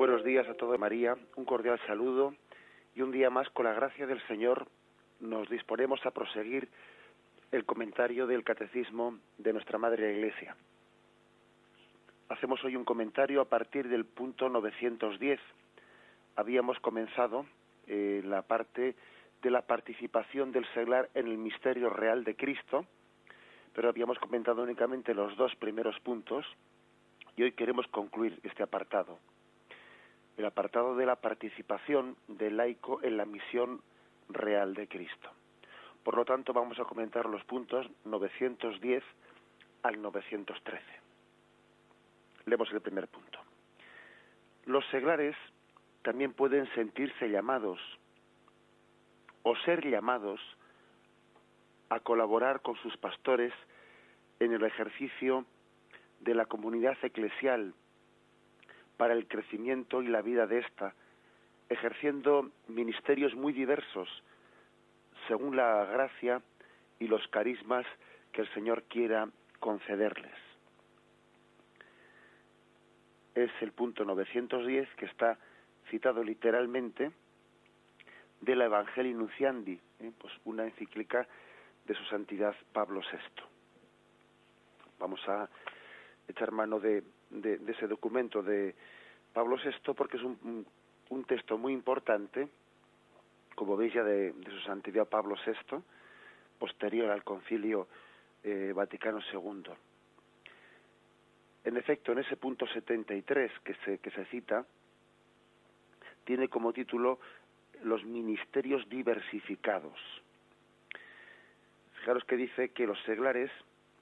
Buenos días a todos, María, un cordial saludo y un día más, con la gracia del Señor, nos disponemos a proseguir el comentario del Catecismo de nuestra Madre la Iglesia. Hacemos hoy un comentario a partir del punto 910. Habíamos comenzado la parte de la participación del seglar en el misterio real de Cristo, pero habíamos comentado únicamente los dos primeros puntos y hoy queremos concluir este apartado. El apartado de la participación del laico en la misión real de Cristo. Por lo tanto, vamos a comentar los puntos 910 al 913. Leemos el primer punto. Los seglares también pueden sentirse llamados o ser llamados a colaborar con sus pastores en el ejercicio de la comunidad eclesial para el crecimiento y la vida de ésta, ejerciendo ministerios muy diversos según la gracia y los carismas que el Señor quiera concederles. Es el punto 910 que está citado literalmente de la Evangelii Nuntiandi, pues una encíclica de su santidad Pablo VI. Vamos a echar mano de ese documento de Pablo VI porque es un texto muy importante, como veis ya de su santidad Pablo VI, posterior al Concilio Vaticano II. En efecto, en ese punto 73 que se cita, tiene como título los ministerios diversificados. Fijaros que dice que los seglares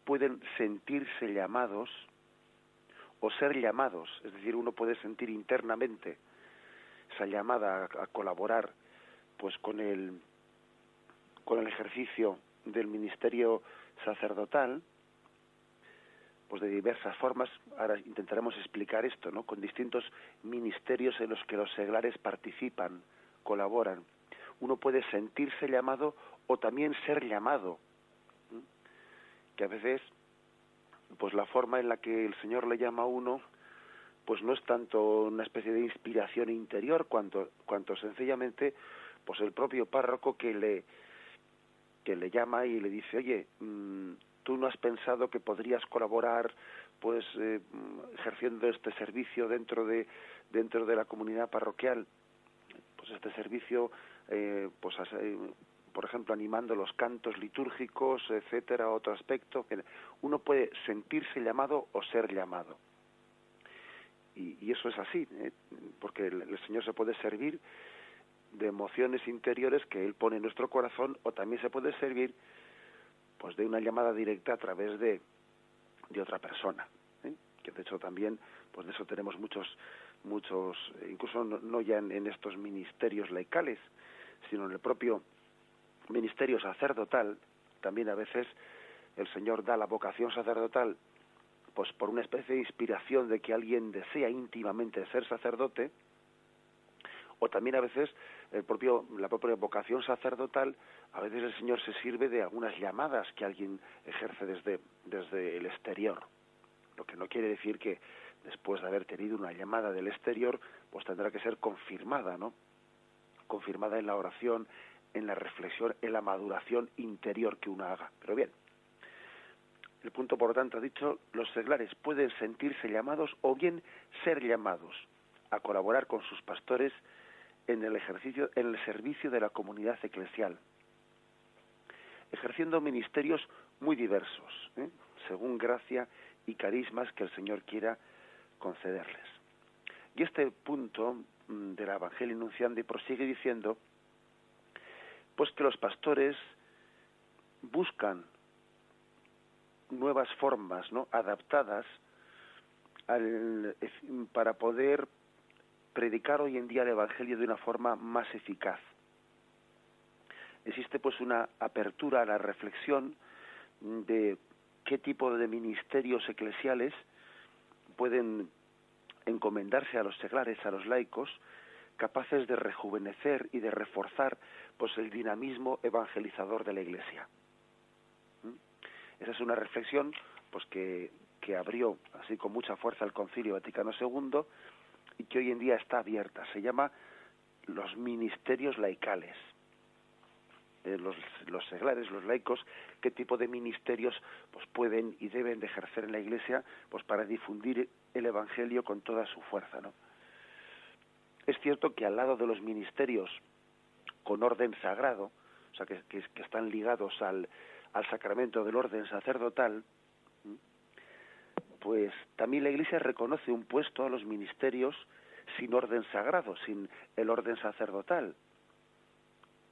pueden sentirse llamados o ser llamados, es decir, uno puede sentir internamente esa llamada a colaborar pues con el ejercicio del ministerio sacerdotal, pues de diversas formas. Ahora intentaremos explicar esto, ¿no? Con distintos ministerios en los que los seglares participan, colaboran. Uno puede sentirse llamado o también ser llamado, que a veces pues la forma en la que el Señor le llama a uno pues no es tanto una especie de inspiración interior cuanto sencillamente pues el propio párroco que le llama y le dice: oye, tú no has pensado que podrías colaborar pues ejerciendo este servicio dentro de la comunidad parroquial, pues este servicio por ejemplo, animando los cantos litúrgicos, etcétera, otro aspecto. Uno puede sentirse llamado o ser llamado. Y eso es así, porque el Señor se puede servir de emociones interiores que Él pone en nuestro corazón, o también se puede servir pues de una llamada directa a través de otra persona, que de hecho también pues de eso tenemos muchos incluso no ya en estos ministerios laicales, sino en el propio ministerio sacerdotal. También a veces el Señor da la vocación sacerdotal pues por una especie de inspiración de que alguien desea íntimamente ser sacerdote, o también a veces la propia vocación sacerdotal, a veces el Señor se sirve de algunas llamadas que alguien ejerce desde el exterior, lo que no quiere decir que después de haber tenido una llamada del exterior pues tendrá que ser confirmada, ¿no? Confirmada en la oración, en la reflexión, en la maduración interior que uno haga. Pero bien, el punto, por lo tanto, ha dicho, los seglares pueden sentirse llamados o bien ser llamados a colaborar con sus pastores en el servicio de la comunidad eclesial, ejerciendo ministerios muy diversos, según gracia y carismas que el Señor quiera concederles. Y este punto de la Evangelii Nuntiandi prosigue diciendo pues que los pastores buscan nuevas formas, ¿no?, adaptadas para poder predicar hoy en día el Evangelio de una forma más eficaz. Existe pues una apertura a la reflexión de qué tipo de ministerios eclesiales pueden encomendarse a los seglares, a los laicos, capaces de rejuvenecer y de reforzar pues el dinamismo evangelizador de la Iglesia. Esa es una reflexión pues que abrió así con mucha fuerza el Concilio Vaticano II y que hoy en día está abierta. Se llama los ministerios laicales. Los seglares, los laicos, qué tipo de ministerios pues pueden y deben de ejercer en la Iglesia pues para difundir el Evangelio con toda su fuerza, ¿no? Es cierto que al lado de los ministerios con orden sagrado, o sea que están ligados al sacramento del orden sacerdotal, pues también la Iglesia reconoce un puesto a los ministerios sin orden sagrado, sin el orden sacerdotal.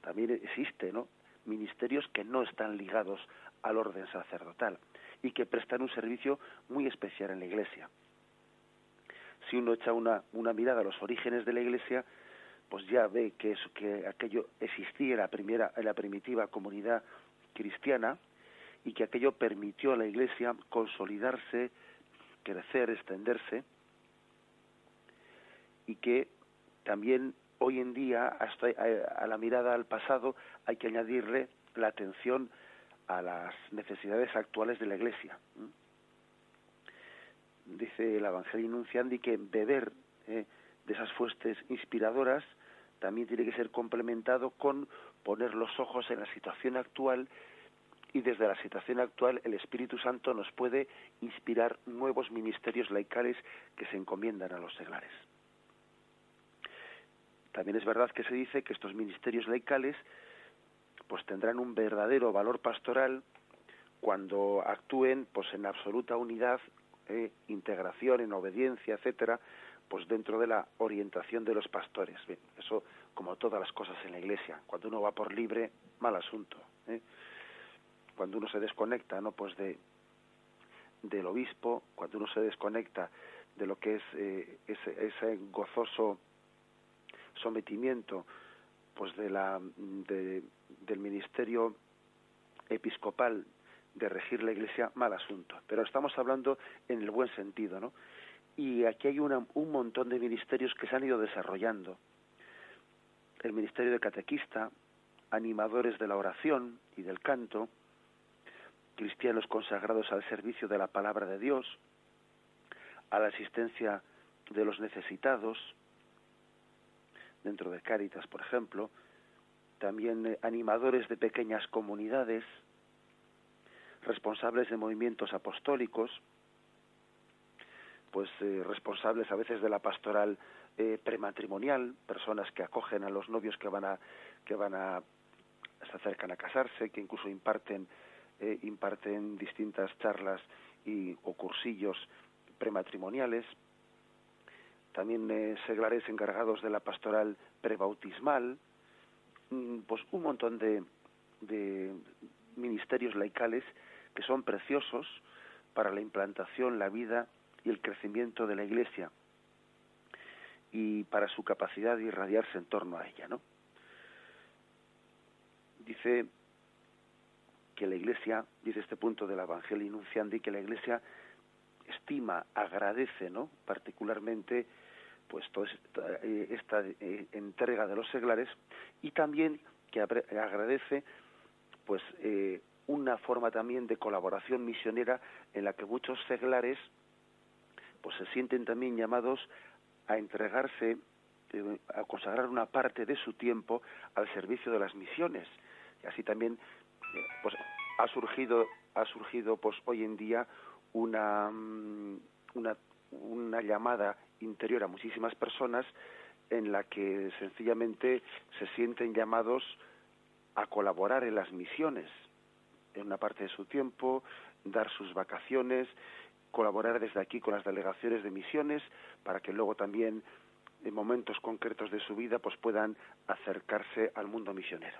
También existe, ¿no?, ministerios que no están ligados al orden sacerdotal y que prestan un servicio muy especial en la Iglesia. Si uno echa una mirada a los orígenes de la Iglesia, pues ya ve que aquello existía en la primitiva comunidad cristiana y que aquello permitió a la Iglesia consolidarse, crecer, extenderse, y que también hoy en día, hasta a la mirada al pasado, hay que añadirle la atención a las necesidades actuales de la Iglesia. Dice el Evangelio Nunciandi que beber de esas fuentes inspiradoras también tiene que ser complementado con poner los ojos en la situación actual, y desde la situación actual el Espíritu Santo nos puede inspirar nuevos ministerios laicales que se encomiendan a los seglares. También es verdad que se dice que estos ministerios laicales pues tendrán un verdadero valor pastoral cuando actúen pues en absoluta unidad, integración, en obediencia, etcétera, pues dentro de la orientación de los pastores. Bien, eso como todas las cosas en la Iglesia. Cuando uno va por libre, mal asunto. Cuando uno se desconecta, ¿no?, pues del obispo, cuando uno se desconecta de lo que es ese gozoso sometimiento pues del ministerio episcopal de regir la Iglesia, mal asunto. Pero estamos hablando en el buen sentido, ¿no? Y aquí hay un montón de ministerios que se han ido desarrollando. El ministerio de catequista, animadores de la oración y del canto, cristianos consagrados al servicio de la palabra de Dios, a la asistencia de los necesitados, dentro de Cáritas, por ejemplo, también animadores de pequeñas comunidades, responsables de movimientos apostólicos, pues responsables a veces de la pastoral prematrimonial, personas que acogen a los novios que se acercan a casarse, que incluso imparten distintas charlas o cursillos prematrimoniales. También seglares encargados de la pastoral prebautismal, pues un montón de ministerios laicales que son preciosos para la implantación, la vida y el crecimiento de la Iglesia y para su capacidad de irradiarse en torno a ella, ¿no? Dice que la Iglesia, dice este punto del Evangelio Nunciandi, que la Iglesia estima, agradece, ¿no?, particularmente pues toda esta entrega de los seglares, y también que agradece pues una forma también de colaboración misionera en la que muchos seglares pues se sienten también llamados a entregarse, a consagrar una parte de su tiempo al servicio de las misiones. Y así también pues ha surgido pues hoy en día una llamada interior a muchísimas personas en la que sencillamente se sienten llamados a colaborar en las misiones, en una parte de su tiempo, dar sus vacaciones, colaborar desde aquí con las delegaciones de misiones, para que luego también en momentos concretos de su vida pues puedan acercarse al mundo misionero.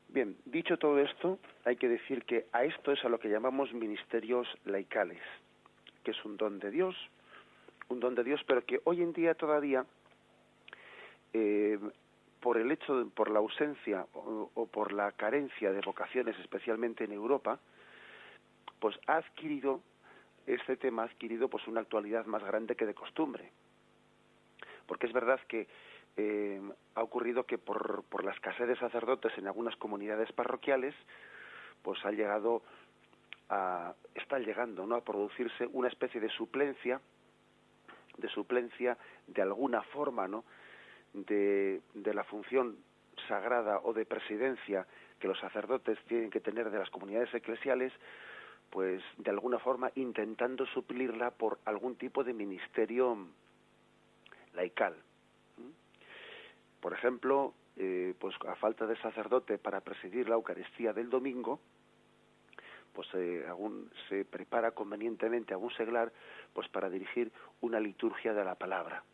Bien, dicho todo esto, hay que decir que a esto es a lo que llamamos ministerios laicales, que es un don de Dios, pero que hoy en día todavía, por la ausencia o por la carencia de vocaciones, especialmente en Europa, pues este tema ha adquirido pues una actualidad más grande que de costumbre. Porque es verdad que ha ocurrido que por la escasez de sacerdotes en algunas comunidades parroquiales, pues está llegando, ¿no?, a producirse una especie de suplencia de suplencia de alguna forma, ¿no?, de la función sagrada o de presidencia que los sacerdotes tienen que tener de las comunidades eclesiales, pues de alguna forma intentando suplirla por algún tipo de ministerio laical. Por ejemplo, pues a falta de sacerdote para presidir la Eucaristía del domingo, pues se prepara convenientemente a un seglar pues para dirigir una liturgia de la palabra.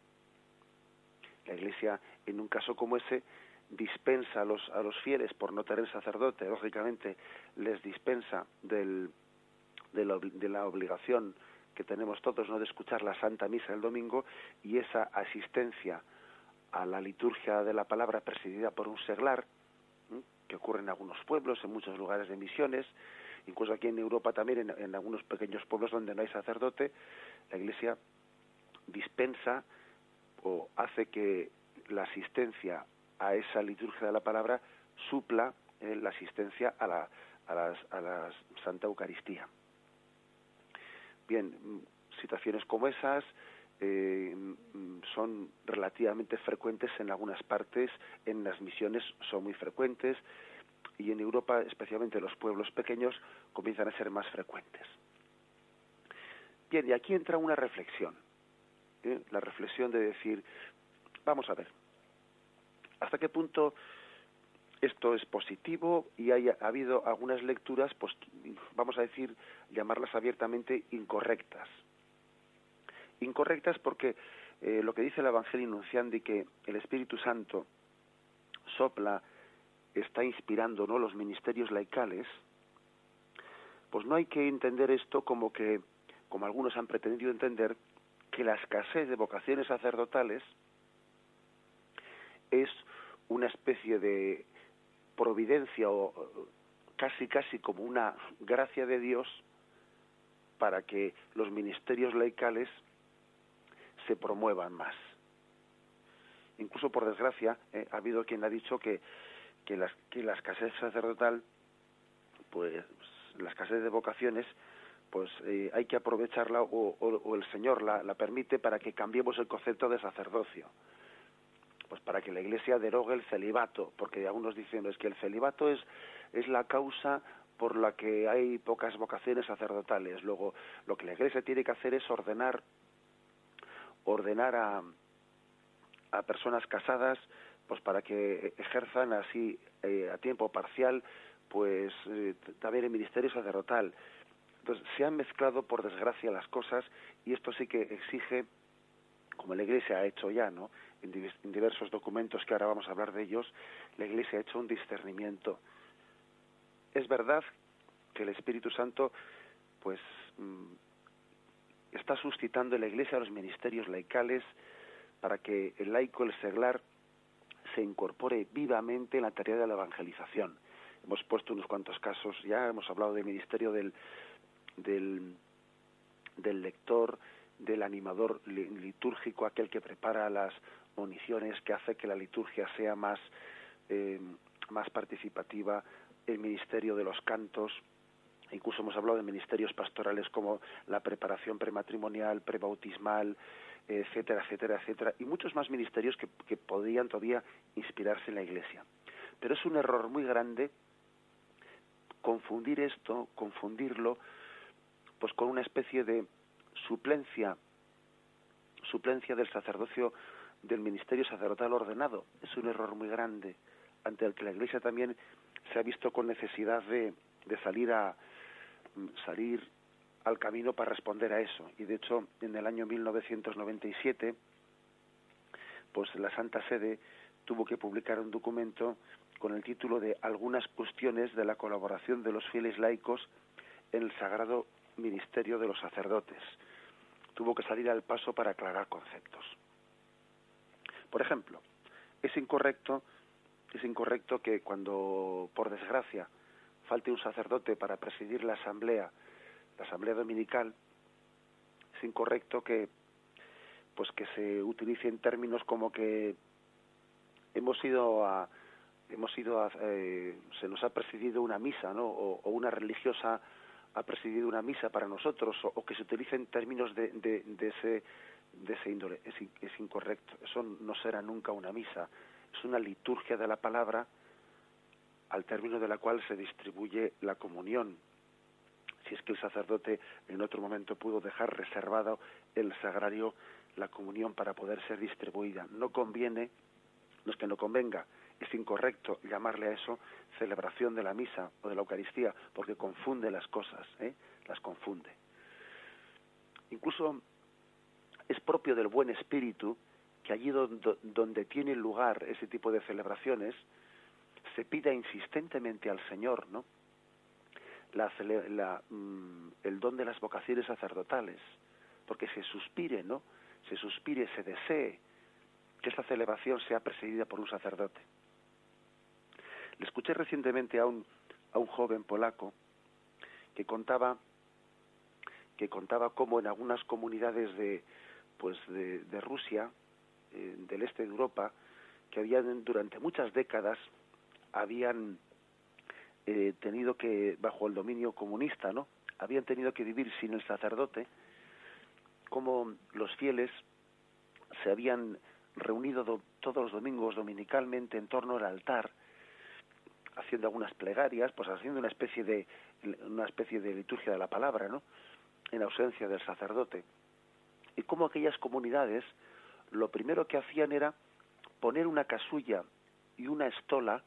La Iglesia, en un caso como ese, dispensa a los fieles por no tener sacerdote, lógicamente les dispensa de la obligación que tenemos todos, no, de escuchar la Santa Misa el domingo, y esa asistencia a la liturgia de la palabra presidida por un seglar, que ocurre en algunos pueblos, en muchos lugares de misiones, incluso aquí en Europa también, en algunos pequeños pueblos donde no hay sacerdote, la Iglesia dispensa o hace que la asistencia a esa liturgia de la palabra supla la asistencia a la Santa Eucaristía. Bien, situaciones como esas son relativamente frecuentes en algunas partes, en las misiones son muy frecuentes, y en Europa, especialmente los pueblos pequeños, comienzan a ser más frecuentes. Bien, y aquí entra una reflexión, la reflexión de decir, vamos a ver, ¿hasta qué punto esto es positivo? Y ha habido algunas lecturas, pues vamos a decir, llamarlas abiertamente incorrectas. Incorrectas porque lo que dice el Evangelio Nunciandi, que el Espíritu Santo sopla, está inspirando, ¿no?, los ministerios laicales, pues no hay que entender esto como que, como algunos han pretendido entender, que la escasez de vocaciones sacerdotales es una especie de providencia o casi como una gracia de Dios para que los ministerios laicales se promuevan más. Incluso, por desgracia, ha habido quien ha dicho que la escasez sacerdotal, pues la escasez de vocaciones, pues hay que aprovecharla o el Señor la permite para que cambiemos el concepto de sacerdocio, pues para que la Iglesia derogue el celibato, porque algunos dicen es que el celibato es la causa por la que hay pocas vocaciones sacerdotales. Luego, lo que la Iglesia tiene que hacer es ordenar a personas casadas, pues para que ejerzan así a tiempo parcial, pues también el ministerio sacerdotal. Entonces se han mezclado, por desgracia, las cosas, y esto sí que exige, como la Iglesia ha hecho ya, ¿no?, en diversos documentos que ahora vamos a hablar de ellos, la Iglesia ha hecho un discernimiento. Es verdad que el Espíritu Santo, pues está suscitando en la Iglesia los ministerios laicales para que el laico, el seglar, se incorpore vivamente en la tarea de la evangelización. Hemos puesto unos cuantos casos, ya hemos hablado del ministerio del lector, del animador litúrgico, aquel que prepara las municiones, que hace que la liturgia sea más participativa, el ministerio de los cantos. Incluso hemos hablado de ministerios pastorales como la preparación prematrimonial, prebautismal, etcétera, etcétera, etcétera, y muchos más ministerios que podrían todavía inspirarse en la Iglesia. Pero es un error muy grande confundirlo pues con una especie de suplencia del sacerdocio, del ministerio sacerdotal ordenado. Es un error muy grande, ante el que la Iglesia también se ha visto con necesidad de salir al camino para responder a eso. Y de hecho, en el año 1997, pues la Santa Sede tuvo que publicar un documento con el título de Algunas cuestiones de la colaboración de los fieles laicos en el sagrado ministerio de los sacerdotes. Tuvo que salir al paso para aclarar conceptos. Por ejemplo, es incorrecto que cuando, por desgracia, falte un sacerdote para presidir la asamblea dominical, es incorrecto que se utilicen términos como que se nos ha presidido una misa, ¿no?, o una religiosa ha presidido una misa para nosotros, o que se utilicen términos de de ese índole, es incorrecto. Eso no será nunca una misa, es una liturgia de la palabra al término de la cual se distribuye la comunión. Si es que el sacerdote en otro momento pudo dejar reservado el sagrario, la comunión, para poder ser distribuida. No conviene, no es que no convenga, es incorrecto llamarle a eso celebración de la misa o de la Eucaristía, porque confunde las cosas, las confunde. Incluso es propio del buen espíritu que allí donde tiene lugar ese tipo de celebraciones se pida insistentemente al Señor, ¿no?, el don de las vocaciones sacerdotales, porque se suspire, ¿no?, se desee que esta celebración sea presidida por un sacerdote. Le escuché recientemente a un joven polaco que contaba cómo en algunas comunidades de Rusia, del este de Europa, que habían durante muchas décadas habían tenido que, bajo el dominio comunista, ¿no?, habían tenido que vivir sin el sacerdote, como los fieles se habían reunido todos los domingos dominicalmente en torno al altar, haciendo algunas plegarias, pues haciendo una especie de liturgia de la palabra, ¿no?, en ausencia del sacerdote. Y como aquellas comunidades lo primero que hacían era poner una casulla y una estola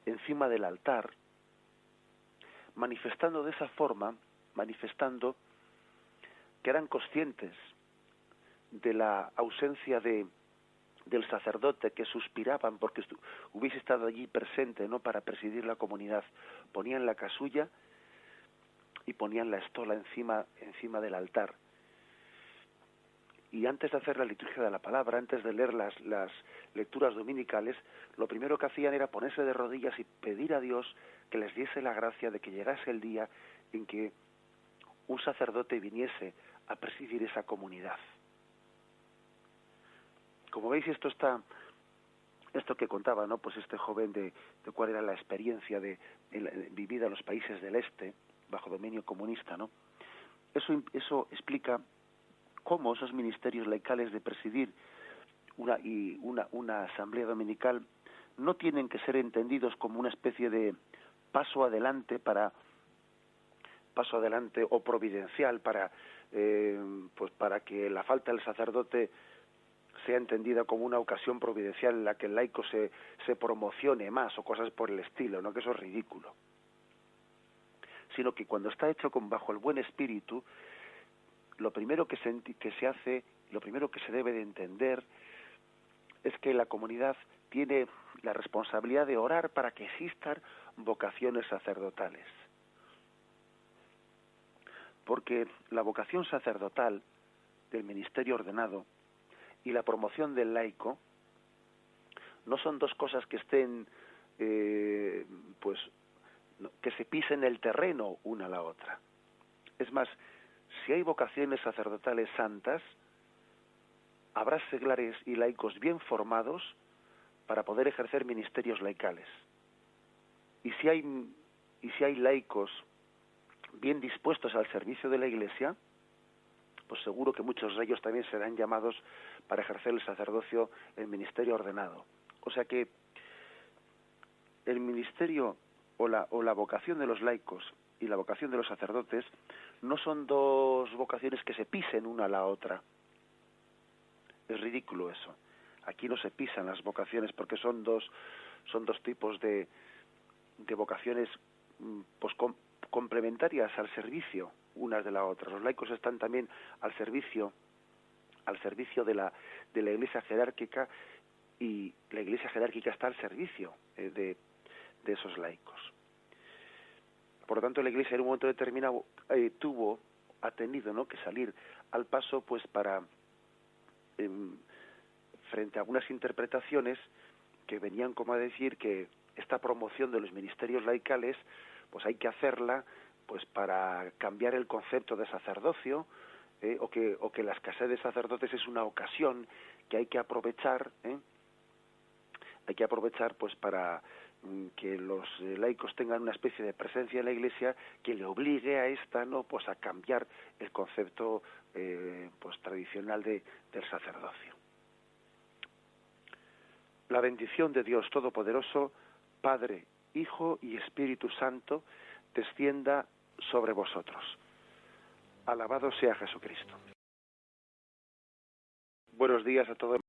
encima del altar, manifestando de esa forma, que eran conscientes de la ausencia del sacerdote, que suspiraban porque hubiese estado allí presente, ¿no?, para presidir la comunidad. Ponían la casulla y ponían la estola encima del altar. Y antes de hacer la liturgia de la palabra, antes de leer las lecturas dominicales, lo primero que hacían era ponerse de rodillas y pedir a Dios que les diese la gracia de que llegase el día en que un sacerdote viniese a presidir esa comunidad. Como veis, esto que contaba, ¿no?, pues este joven de cuál era la experiencia vivida en los países del este bajo dominio comunista, ¿no? Eso explica cómo esos ministerios laicales de presidir una asamblea dominical no tienen que ser entendidos como una especie de paso adelante o providencial para que la falta del sacerdote sea entendida como una ocasión providencial en la que el laico se promocione más o cosas por el estilo, ¿no?, que eso es ridículo. Sino que cuando está hecho bajo el buen espíritu, lo primero que se hace, lo primero que se debe de entender es que la comunidad tiene la responsabilidad de orar para que existan vocaciones sacerdotales. Porque la vocación sacerdotal del ministerio ordenado y la promoción del laico no son dos cosas que estén, que se pisen el terreno una a la otra. Es más, si hay vocaciones sacerdotales santas, habrá seglares y laicos bien formados para poder ejercer ministerios laicales. Y si hay laicos bien dispuestos al servicio de la Iglesia, pues seguro que muchos de ellos también serán llamados para ejercer el sacerdocio, el ministerio ordenado. O sea que el ministerio o la vocación de los laicos y la vocación de los sacerdotes no son dos vocaciones que se pisen una a la otra. Es ridículo eso. Aquí no se pisan las vocaciones porque son dos tipos de vocaciones complementarias al servicio unas de la otra. Los laicos están también al servicio de la Iglesia jerárquica, y la Iglesia jerárquica está al servicio de esos laicos. Por lo tanto, la Iglesia en un momento determinado ha tenido, ¿no?, que salir al paso, pues para frente a algunas interpretaciones que venían como a decir que esta promoción de los ministerios laicales pues hay que hacerla pues para cambiar el concepto de sacerdocio, o que la escasez de sacerdotes es una ocasión que hay que aprovechar pues para que los laicos tengan una especie de presencia en la Iglesia que le obligue a esta, ¿no?, pues a cambiar el concepto pues tradicional del sacerdocio. La bendición de Dios Todopoderoso, Padre, Hijo y Espíritu Santo, descienda sobre vosotros. Alabado sea Jesucristo. Buenos días a todos.